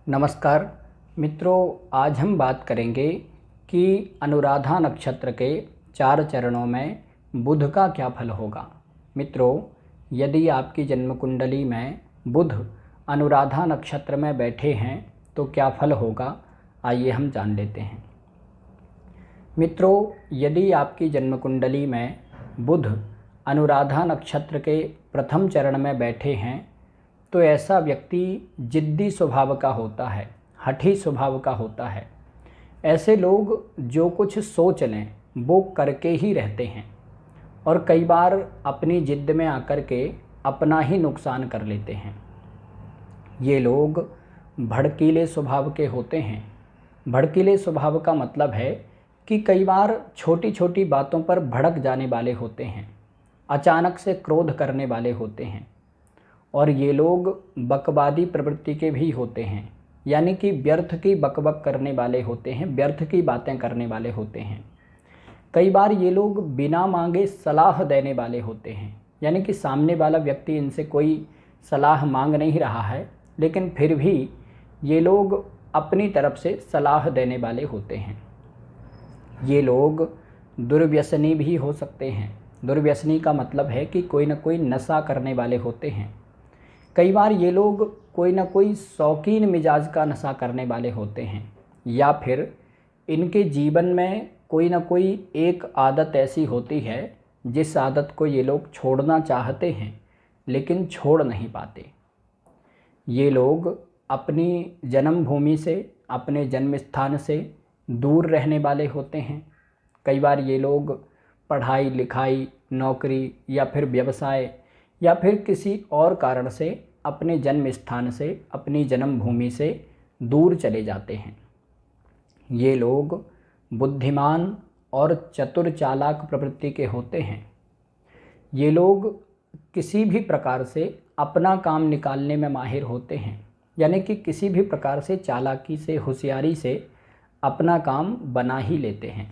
नमस्कार मित्रों, आज हम बात करेंगे कि अनुराधा नक्षत्र के 4 चरणों में बुध का क्या फल होगा। मित्रों, यदि आपकी जन्म कुंडली में बुध अनुराधा नक्षत्र में बैठे हैं तो क्या फल होगा, आइए हम जान लेते हैं। मित्रों, यदि आपकी जन्म कुंडली में बुध अनुराधा नक्षत्र के प्रथम चरण में बैठे हैं तो ऐसा व्यक्ति जिद्दी स्वभाव का होता है, हठी स्वभाव का होता है। ऐसे लोग जो कुछ सोच लें वो करके ही रहते हैं और कई बार अपनी जिद में आकर के अपना ही नुकसान कर लेते हैं। ये लोग भड़कीले स्वभाव के होते हैं। भड़कीले स्वभाव का मतलब है कि कई बार छोटी छोटी बातों पर भड़क जाने वाले होते हैं, अचानक से क्रोध करने वाले होते हैं। और ये लोग बकवादी प्रवृत्ति के भी होते हैं, यानी कि व्यर्थ की बकबक करने वाले होते हैं, व्यर्थ की बातें करने वाले होते हैं। कई बार ये लोग बिना मांगे सलाह देने वाले होते हैं, यानी कि सामने वाला व्यक्ति इनसे कोई सलाह मांग नहीं रहा है लेकिन फिर भी ये लोग अपनी तरफ से सलाह देने वाले होते हैं। ये लोग दुर्व्यसनी भी हो सकते हैं। दुर्व्यसनी का मतलब है कि कोई ना कोई नशा करने वाले होते हैं। कई बार ये लोग कोई ना कोई शौकीन मिजाज का नशा करने वाले होते हैं, या फिर इनके जीवन में कोई ना कोई एक आदत ऐसी होती है जिस आदत को ये लोग छोड़ना चाहते हैं लेकिन छोड़ नहीं पाते। ये लोग अपनी जन्मभूमि से, अपने जन्म स्थान से दूर रहने वाले होते हैं। कई बार ये लोग पढ़ाई लिखाई, नौकरी या फिर व्यवसाय या फिर किसी और कारण से अपने जन्म स्थान से, अपनी जन्मभूमि से दूर चले जाते हैं। ये लोग बुद्धिमान और चतुर चालाक प्रवृत्ति के होते हैं। ये लोग किसी भी प्रकार से अपना काम निकालने में माहिर होते हैं, यानी कि किसी भी प्रकार से चालाकी से, होशियारी से अपना काम बना ही लेते हैं।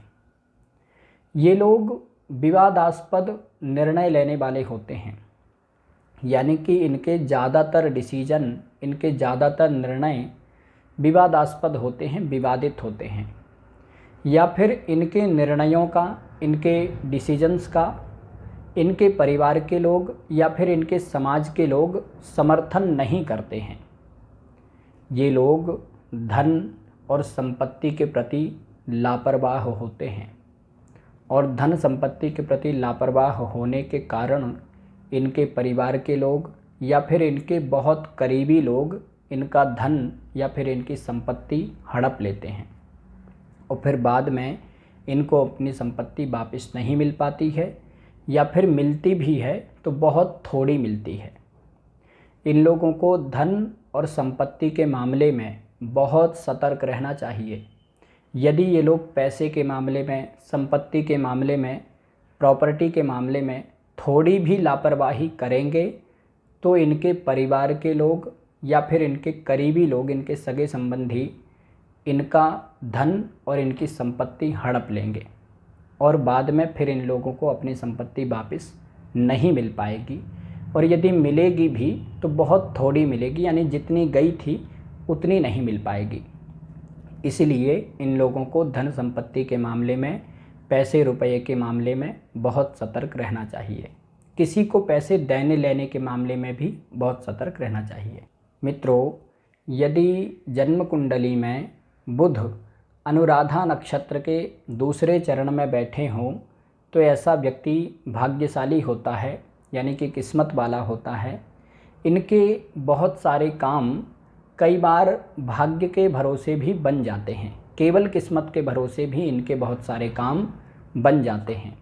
ये लोग विवादास्पद निर्णय लेने वाले होते हैं, यानी कि इनके ज़्यादातर डिसीजन, इनके ज़्यादातर निर्णय विवादास्पद होते हैं, विवादित होते हैं। या फिर इनके निर्णयों का, इनके डिसीजंस का इनके परिवार के लोग या फिर इनके समाज के लोग समर्थन नहीं करते हैं। ये लोग धन और संपत्ति के प्रति लापरवाह होते हैं और धन संपत्ति के प्रति लापरवाह होने के कारण इनके परिवार के लोग या फिर इनके बहुत करीबी लोग इनका धन या फिर इनकी संपत्ति हड़प लेते हैं और फिर बाद में इनको अपनी संपत्ति वापस नहीं मिल पाती है, या फिर मिलती भी है तो बहुत थोड़ी मिलती है। इन लोगों को धन और संपत्ति के मामले में बहुत सतर्क रहना चाहिए। यदि ये लोग पैसे के मामले में, संपत्ति के मामले में, प्रॉपर्टी के मामले में थोड़ी भी लापरवाही करेंगे तो इनके परिवार के लोग या फिर इनके करीबी लोग, इनके सगे संबंधी इनका धन और इनकी संपत्ति हड़प लेंगे और बाद में फिर इन लोगों को अपनी संपत्ति वापस नहीं मिल पाएगी, और यदि मिलेगी भी तो बहुत थोड़ी मिलेगी, यानी जितनी गई थी उतनी नहीं मिल पाएगी। इसलिए इन लोगों को धन संपत्ति के मामले में, पैसे रुपये के मामले में बहुत सतर्क रहना चाहिए। किसी को पैसे देने लेने के मामले में भी बहुत सतर्क रहना चाहिए। मित्रों, यदि जन्म कुंडली में बुध अनुराधा नक्षत्र के दूसरे चरण में बैठे हों तो ऐसा व्यक्ति भाग्यशाली होता है, यानी कि किस्मत वाला होता है। इनके बहुत सारे काम कई बार भाग्य के भरोसे भी बन जाते हैं, केवल किस्मत के भरोसे भी इनके बहुत सारे काम बन जाते हैं।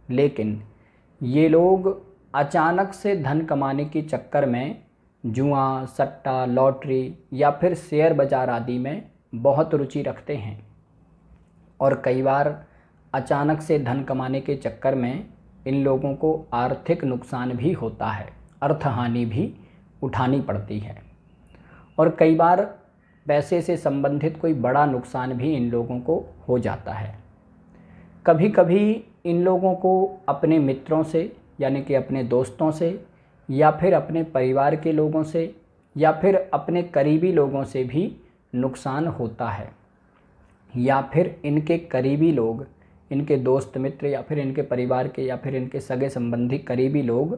लेकिन ये लोग अचानक से धन कमाने के चक्कर में जुआ, सट्टा, लॉटरी या फिर शेयर बाज़ार आदि में बहुत रुचि रखते हैं और कई बार अचानक से धन कमाने के चक्कर में इन लोगों को आर्थिक नुकसान भी होता है, अर्थहानि भी उठानी पड़ती है और कई बार पैसे से संबंधित कोई बड़ा नुकसान भी इन लोगों को हो जाता है। कभी कभी इन लोगों को अपने मित्रों से, यानी कि अपने दोस्तों से या फिर अपने परिवार के लोगों से या फिर अपने करीबी लोगों से भी नुकसान होता है, या फिर इनके करीबी लोग, इनके दोस्त मित्र या फिर इनके परिवार के या फिर इनके सगे संबंधी करीबी लोग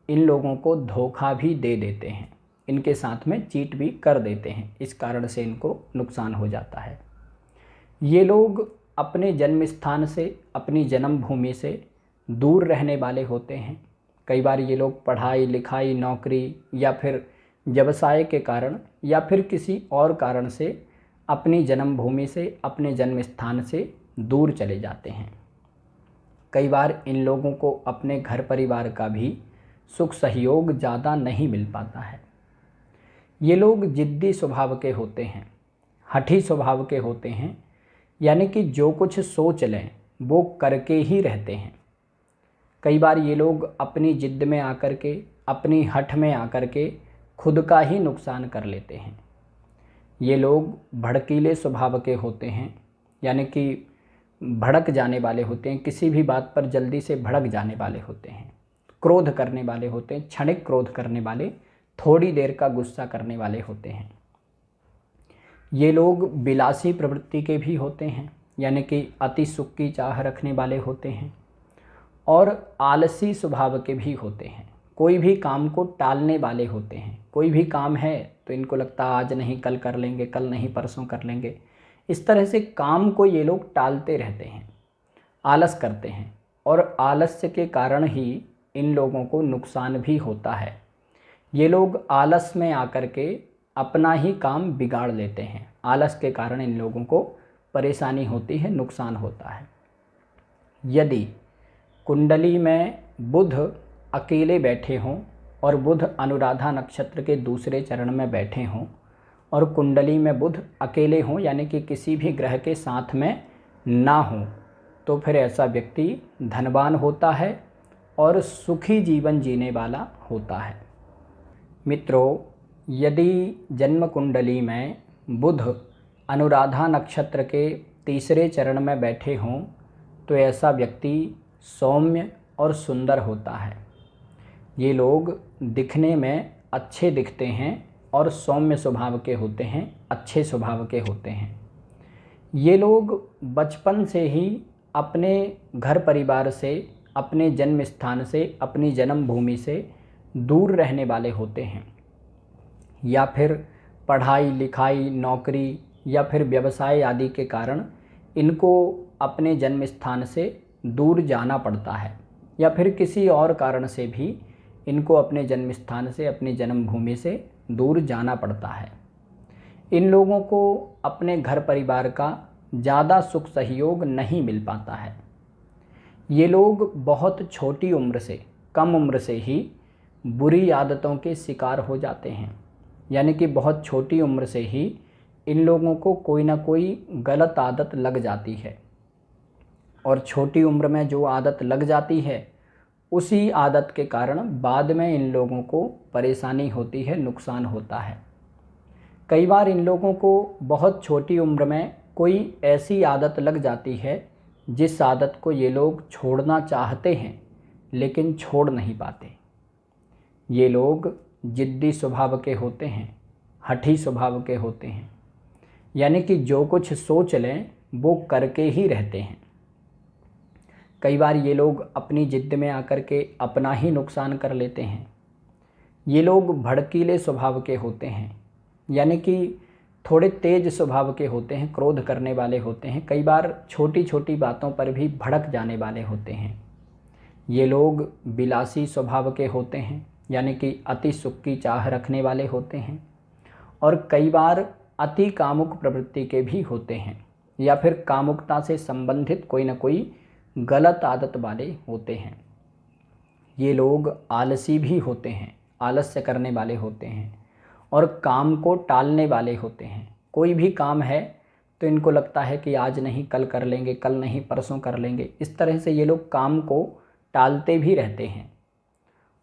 इन लोगों को धोखा भी दे देते हैं, इनके साथ में चीट भी कर देते हैं, इस कारण से इनको नुकसान हो जाता है। ये लोग अपने जन्म स्थान से, अपनी जन्मभूमि से दूर रहने वाले होते हैं। कई बार ये लोग पढ़ाई लिखाई, नौकरी या फिर व्यवसाय के कारण या फिर किसी और कारण से अपनी जन्मभूमि से, अपने जन्म स्थान से दूर चले जाते हैं। कई बार इन लोगों को अपने घर परिवार का भी सुख सहयोग ज़्यादा नहीं मिल पाता है। ये लोग जिद्दी स्वभाव के होते हैं, हठी स्वभाव के होते हैं, यानी कि जो कुछ सोच लें वो करके ही रहते हैं। कई बार ये लोग अपनी जिद में आकर के, अपनी हठ में आकर के खुद का ही नुकसान कर लेते हैं। ये लोग भड़कीले स्वभाव के होते हैं, यानी कि भड़क जाने वाले होते हैं, किसी भी बात पर जल्दी से भड़क जाने वाले होते हैं, क्रोध करने वाले होते हैं, क्षणिक क्रोध करने वाले, थोड़ी देर का गुस्सा करने वाले होते हैं। ये लोग विलासी प्रवृत्ति के भी होते हैं, यानी कि अति सुख की चाह रखने वाले होते हैं, और आलसी स्वभाव के भी होते हैं। कोई भी काम को टालने वाले होते हैं। कोई भी काम है तो इनको लगता है आज नहीं कल कर लेंगे, कल नहीं परसों कर लेंगे। इस तरह से काम को ये लोग टालते रहते हैं, आलस करते हैं, और आलस्य के कारण ही इन लोगों को नुकसान भी होता है। ये लोग आलस में आकर के अपना ही काम बिगाड़ लेते हैं। आलस के कारण इन लोगों को परेशानी होती है, नुकसान होता है। यदि कुंडली में बुध अकेले बैठे हों और बुध अनुराधा नक्षत्र के दूसरे चरण में बैठे हों और कुंडली में बुध अकेले हों, यानी कि किसी भी ग्रह के साथ में ना हो, तो फिर ऐसा व्यक्ति धनवान होता है और सुखी जीवन जीने वाला होता है। मित्रों, यदि जन्म कुंडली में बुध अनुराधा नक्षत्र के तीसरे चरण में बैठे हों तो ऐसा व्यक्ति सौम्य और सुंदर होता है। ये लोग दिखने में अच्छे दिखते हैं और सौम्य स्वभाव के होते हैं, अच्छे स्वभाव के होते हैं। ये लोग बचपन से ही अपने घर परिवार से, अपने जन्म स्थान से, अपनी जन्मभूमि से दूर रहने वाले होते हैं, या फिर पढ़ाई लिखाई, नौकरी या फिर व्यवसाय आदि के कारण इनको अपने जन्म स्थान से दूर जाना पड़ता है, या फिर किसी और कारण से भी इनको अपने जन्म स्थान से, अपनी जन्मभूमि से दूर जाना पड़ता है। इन लोगों को अपने घर परिवार का ज़्यादा सुख सहयोग नहीं मिल पाता है। ये लोग बहुत छोटी उम्र से, कम उम्र से ही बुरी आदतों के शिकार हो जाते हैं, यानी कि बहुत छोटी उम्र से ही इन लोगों को कोई ना कोई गलत आदत लग जाती है, और छोटी उम्र में जो आदत लग जाती है उसी आदत के कारण बाद में इन लोगों को परेशानी होती है, नुकसान होता है। कई बार इन लोगों को बहुत छोटी उम्र में कोई ऐसी आदत लग जाती है जिस आदत को ये लोग छोड़ना चाहते हैं लेकिन छोड़ नहीं पाते। ये लोग जिद्दी स्वभाव के होते हैं, हठी स्वभाव के होते हैं, यानी कि जो कुछ सोच लें वो करके ही रहते हैं। कई बार ये लोग अपनी जिद में आकर के अपना ही नुकसान कर लेते हैं। ये लोग भड़कीले स्वभाव के होते हैं, यानी कि थोड़े तेज स्वभाव के होते हैं, क्रोध करने वाले होते हैं। कई बार छोटी छोटी बातों पर भी भड़क जाने वाले होते हैं। ये लोग विलासी स्वभाव के होते हैं, यानी कि अति सुख की चाह रखने वाले होते हैं, और कई बार अति कामुक प्रवृत्ति के भी होते हैं, या फिर कामुकता से संबंधित कोई ना कोई गलत आदत वाले होते हैं। ये लोग आलसी भी होते हैं, आलस्य करने वाले होते हैं, और काम को टालने वाले होते हैं। कोई भी काम है तो इनको लगता है कि आज नहीं कल कर लेंगे, कल नहीं परसों कर लेंगे। इस तरह से ये लोग काम को टालते भी रहते हैं,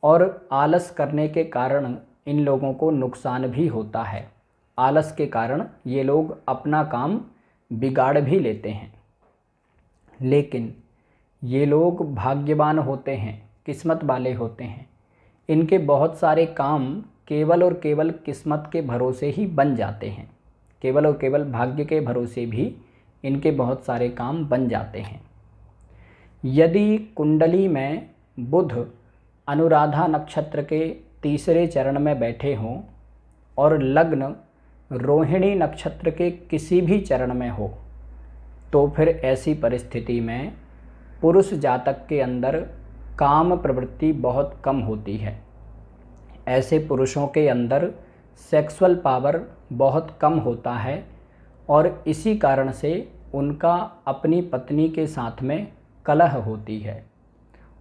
और आलस करने के कारण इन लोगों को नुकसान भी होता है। आलस के कारण ये लोग अपना काम बिगाड़ भी लेते हैं। लेकिन ये लोग भाग्यवान होते हैं, किस्मत वाले होते हैं। इनके बहुत सारे काम केवल और केवल किस्मत के भरोसे ही बन जाते हैं। केवल और केवल भाग्य के भरोसे भी इनके बहुत सारे काम बन जाते हैं। यदि कुंडली में बुध अनुराधा नक्षत्र के तीसरे चरण में बैठे हों और लग्न रोहिणी नक्षत्र के किसी भी चरण में हो, तो फिर ऐसी परिस्थिति में पुरुष जातक के अंदर काम प्रवृत्ति बहुत कम होती है। ऐसे पुरुषों के अंदर सेक्सुअल पावर बहुत कम होता है और इसी कारण से उनका अपनी पत्नी के साथ में कलह होती है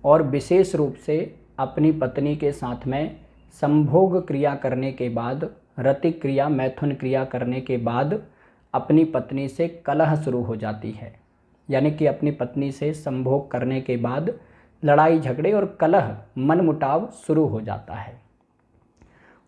और विशेष रूप से अपनी पत्नी के साथ में संभोग क्रिया करने के बाद, रतिक क्रिया मैथुन क्रिया करने के बाद अपनी पत्नी से कलह शुरू हो जाती है। यानी कि अपनी पत्नी से संभोग करने के बाद लड़ाई झगड़े और कलह मनमुटाव शुरू हो जाता है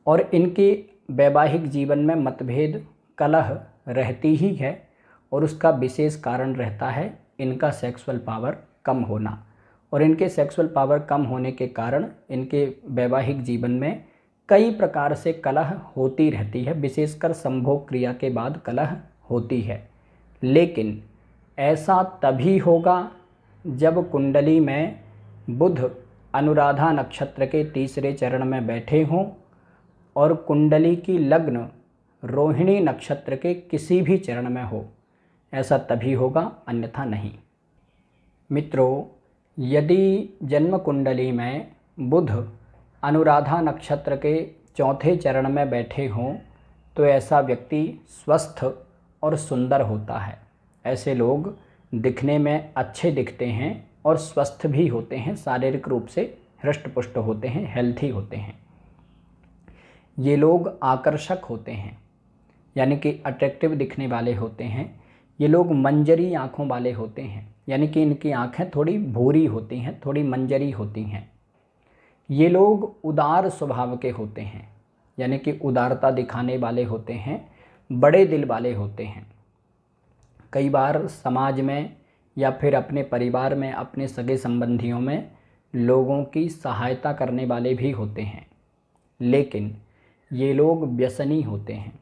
और इनके वैवाहिक जीवन में मतभेद कलह रहती ही है और उसका विशेष कारण रहता है इनका सेक्सुअल पावर कम होना। और इनके सेक्सुअल पावर कम होने के कारण इनके वैवाहिक जीवन में कई प्रकार से कलह होती रहती है, विशेषकर संभोग क्रिया के बाद कलह होती है। लेकिन ऐसा तभी होगा जब कुंडली में बुध अनुराधा नक्षत्र के तीसरे चरण में बैठे हों और कुंडली की लग्न रोहिणी नक्षत्र के किसी भी चरण में हो। ऐसा तभी होगा, अन्यथा नहीं। मित्रों, यदि जन्म कुंडली में बुध अनुराधा नक्षत्र के चौथे चरण में बैठे हों तो ऐसा व्यक्ति स्वस्थ और सुंदर होता है। ऐसे लोग दिखने में अच्छे दिखते हैं और स्वस्थ भी होते हैं, शारीरिक रूप से हृष्ट-पुष्ट होते हैं, हेल्थी होते हैं। ये लोग आकर्षक होते हैं, यानी कि अट्रैक्टिव दिखने वाले होते हैं। ये लोग मंजरी आँखों वाले होते हैं, यानी कि इनकी आँखें थोड़ी भूरी होती हैं, थोड़ी मंजरी होती हैं। ये लोग उदार स्वभाव के होते हैं, यानी कि उदारता दिखाने वाले होते हैं, बड़े दिल वाले होते हैं। कई बार समाज में या फिर अपने परिवार में, अपने सगे संबंधियों में लोगों की सहायता करने वाले भी होते हैं। लेकिन ये लोग व्यसनी होते हैं,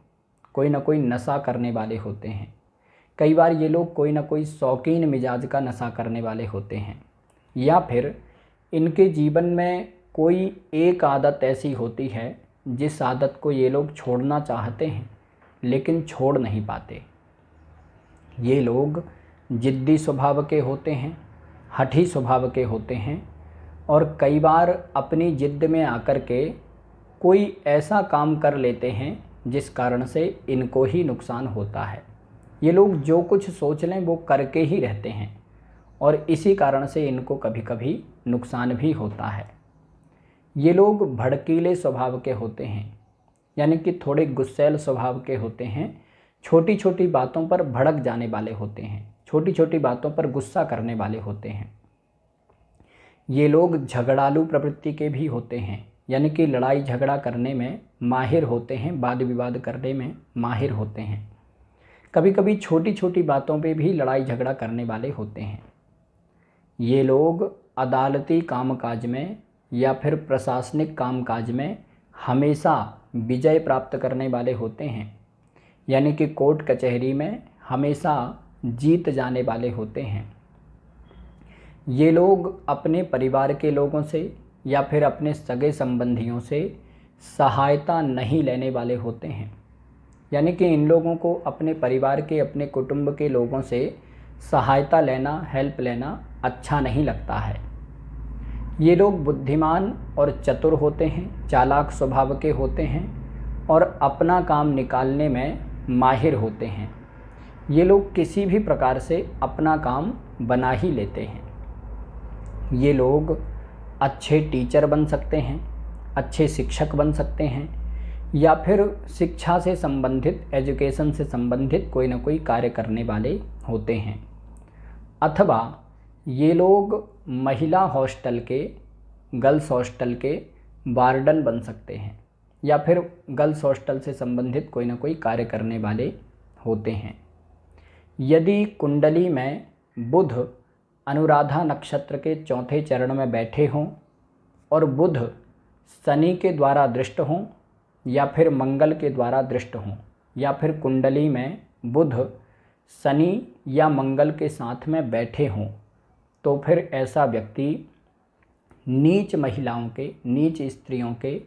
कोई ना कोई नशा करने वाले होते हैं। कई बार ये लोग कोई ना कोई शौकीन मिजाज का नशा करने वाले होते हैं, या फिर इनके जीवन में कोई एक आदत ऐसी होती है जिस आदत को ये लोग छोड़ना चाहते हैं लेकिन छोड़ नहीं पाते। ये लोग जिद्दी स्वभाव के होते हैं, हठी स्वभाव के होते हैं और कई बार अपनी जिद्द में आकर के कोई ऐसा काम कर लेते हैं जिस कारण से इनको ही नुकसान होता है। ये लोग जो कुछ सोच लें वो करके ही रहते हैं और इसी कारण से इनको कभी कभी नुकसान भी होता है। ये लोग भड़कीले स्वभाव के होते हैं, यानी कि थोड़े गुस्सैल स्वभाव के होते हैं, छोटी छोटी बातों पर भड़क जाने वाले होते हैं, छोटी छोटी बातों पर गुस्सा करने वाले होते हैं। ये लोग झगड़ालू प्रवृत्ति के भी होते हैं, यानी कि लड़ाई झगड़ा करने में माहिर होते हैं, वाद विवाद करने में माहिर होते हैं। कभी कभी छोटी छोटी बातों पे भी लड़ाई झगड़ा करने वाले होते हैं। ये लोग अदालती कामकाज में या फिर प्रशासनिक कामकाज में हमेशा विजय प्राप्त करने वाले होते हैं, यानी कि कोर्ट कचहरी में हमेशा जीत जाने वाले होते हैं। ये लोग अपने परिवार के लोगों से या फिर अपने सगे संबंधियों से सहायता नहीं लेने वाले होते हैं, यानी कि इन लोगों को अपने परिवार के, अपने कुटुंब के लोगों से सहायता लेना, हेल्प लेना अच्छा नहीं लगता है। ये लोग बुद्धिमान और चतुर होते हैं, चालाक स्वभाव के होते हैं और अपना काम निकालने में माहिर होते हैं। ये लोग किसी भी प्रकार से अपना काम बना ही लेते हैं। ये लोग अच्छे टीचर बन सकते हैं, अच्छे शिक्षक बन सकते हैं या फिर शिक्षा से संबंधित, एजुकेशन से संबंधित कोई ना कोई कार्य करने वाले होते हैं। अथवा ये लोग महिला हॉस्टल के, गर्ल्स हॉस्टल के वार्डन बन सकते हैं या फिर गर्ल्स हॉस्टल से संबंधित कोई ना कोई कार्य करने वाले होते हैं। यदि कुंडली में बुध अनुराधा नक्षत्र के चौथे चरण में बैठे हों और बुध शनि के द्वारा दृष्ट हों या फिर मंगल के द्वारा दृष्ट हों, या फिर कुंडली में बुध शनि या मंगल के साथ में बैठे हों तो फिर ऐसा व्यक्ति नीच महिलाओं के, नीच स्त्रियों के,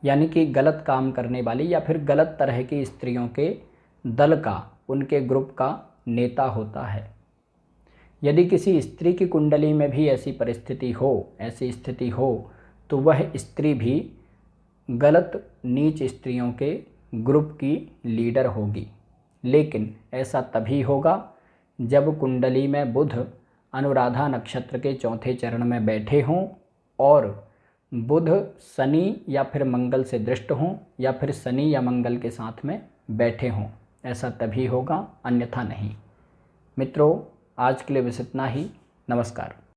यानी कि गलत काम करने वाली या फिर गलत तरह की स्त्रियों के दल का, उनके ग्रुप का नेता होता है। यदि किसी स्त्री की कुंडली में भी ऐसी परिस्थिति हो, ऐसी स्थिति हो, तो वह स्त्री भी गलत नीच स्त्रियों के ग्रुप की लीडर होगी। लेकिन ऐसा तभी होगा जब कुंडली में बुध अनुराधा नक्षत्र के चौथे चरण में बैठे हों और बुध शनि या फिर मंगल से दृष्ट हों या फिर शनि या मंगल के साथ में बैठे हों। ऐसा तभी होगा, अन्यथा नहीं। मित्रों, आज के लिए बस इतना ही। नमस्कार।